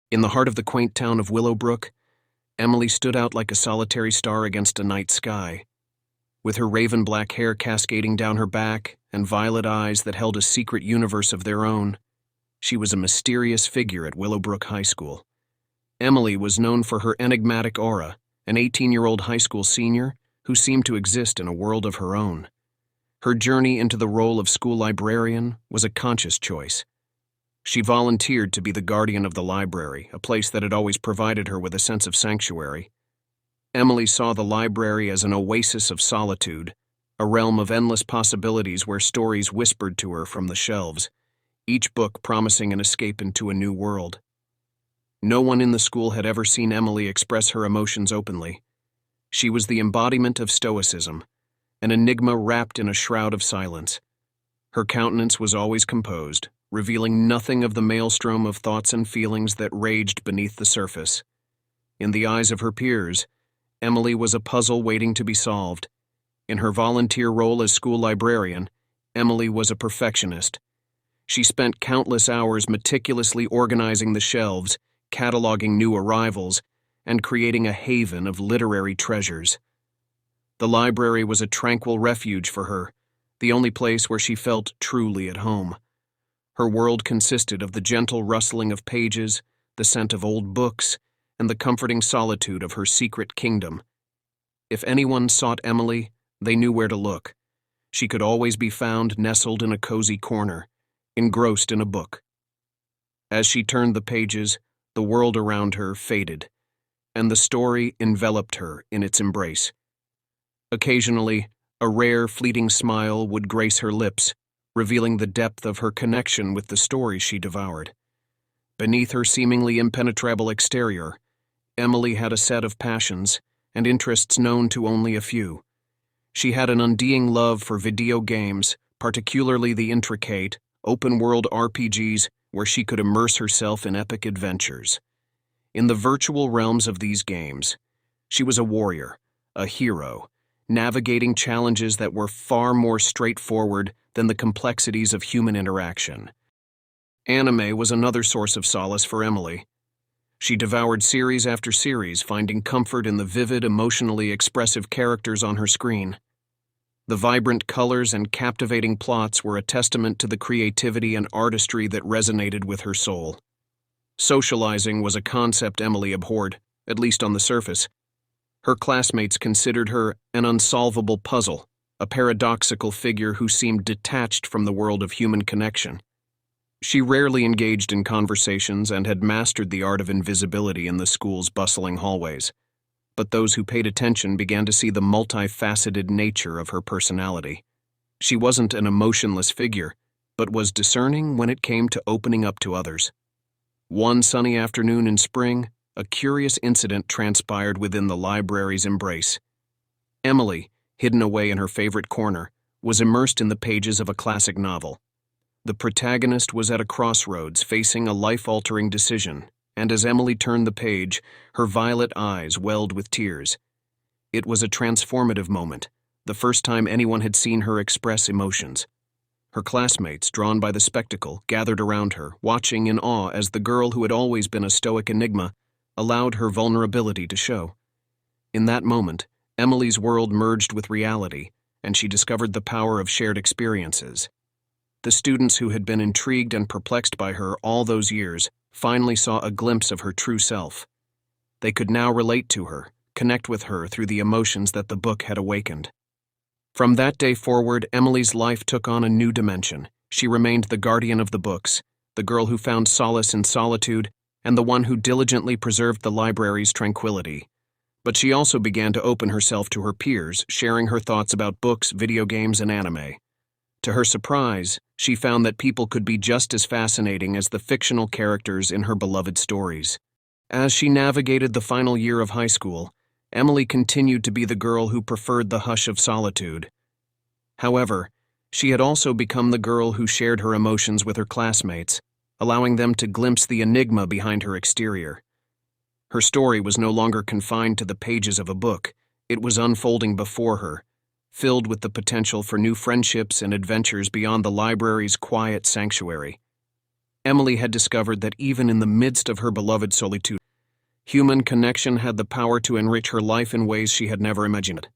In the heart of the quaint town of Willowbrook, Emily stood out like a solitary star against a night sky. With her raven-black hair cascading down her back and violet eyes that held a secret universe of their own, she was a mysterious figure at Willowbrook High School. Emily was known for her enigmatic aura, an 18-year-old high school senior who seemed to exist in a world of her own. Her journey into the role of school librarian was a conscious choice. She volunteered to be the guardian of the library, a place that had always provided her with a sense of sanctuary. Emily saw the library as an oasis of solitude, a realm of endless possibilities where stories whispered to her from the shelves, each book promising an escape into a new world. No one in the school had ever seen Emily express her emotions openly. She was the embodiment of stoicism, an enigma wrapped in a shroud of silence. Her countenance was always composed, revealing nothing of the maelstrom of thoughts and feelings that raged beneath the surface. In the eyes of her peers, Emily was a puzzle waiting to be solved. In her volunteer role as school librarian, Emily was a perfectionist. She spent countless hours meticulously organizing the shelves, cataloging new arrivals, and creating a haven of literary treasures. The library was a tranquil refuge for her, the only place where she felt truly at home. Her world consisted of the gentle rustling of pages, the scent of old books, and the comforting solitude of her secret kingdom. If anyone sought Emily, they knew where to look. She could always be found nestled in a cozy corner, engrossed in a book. As she turned the pages, the world around her faded, and the story enveloped her in its embrace. Occasionally, a rare, fleeting smile would grace her lips, revealing the depth of her connection with the stories she devoured. Beneath her seemingly impenetrable exterior, Emily had a set of passions and interests known to only a few. She had an undying love for video games, particularly the intricate, open-world RPGs where she could immerse herself in epic adventures. In the virtual realms of these games, she was a warrior, a hero, navigating challenges that were far more straightforward than the complexities of human interaction. Anime was another source of solace for Emily. She devoured series after series, finding comfort in the vivid, emotionally expressive characters on her screen. The vibrant colors and captivating plots were a testament to the creativity and artistry that resonated with her soul. Socializing was a concept Emily abhorred, at least on the surface. Her classmates considered her an unsolvable puzzle, a paradoxical figure who seemed detached from the world of human connection. She rarely engaged in conversations and had mastered the art of invisibility in the school's bustling hallways. But those who paid attention began to see the multifaceted nature of her personality. She wasn't an emotionless figure, but was discerning when it came to opening up to others. One sunny afternoon in spring, a curious incident transpired within the library's embrace. Emily, hidden away in her favorite corner, was immersed in the pages of a classic novel. The protagonist was at a crossroads facing a life-altering decision, and as Emily turned the page, her violet eyes welled with tears. It was a transformative moment, the first time anyone had seen her express emotions. Her classmates, drawn by the spectacle, gathered around her, watching in awe as the girl who had always been a stoic enigma allowed her vulnerability to show. In that moment, Emily's world merged with reality, and she discovered the power of shared experiences. The students who had been intrigued and perplexed by her all those years finally saw a glimpse of her true self. They could now relate to her, connect with her through the emotions that the book had awakened. From that day forward, Emily's life took on a new dimension. She remained the guardian of the books, the girl who found solace in solitude, and the one who diligently preserved the library's tranquility. But she also began to open herself to her peers, sharing her thoughts about books, video games, and anime. To her surprise, she found that people could be just as fascinating as the fictional characters in her beloved stories. As she navigated the final year of high school, Emily continued to be the girl who preferred the hush of solitude. However, she had also become the girl who shared her emotions with her classmates, allowing them to glimpse the enigma behind her exterior. Her story was no longer confined to the pages of a book. It was unfolding before her, filled with the potential for new friendships and adventures beyond the library's quiet sanctuary. Emily had discovered that even in the midst of her beloved solitude, human connection had the power to enrich her life in ways she had never imagined.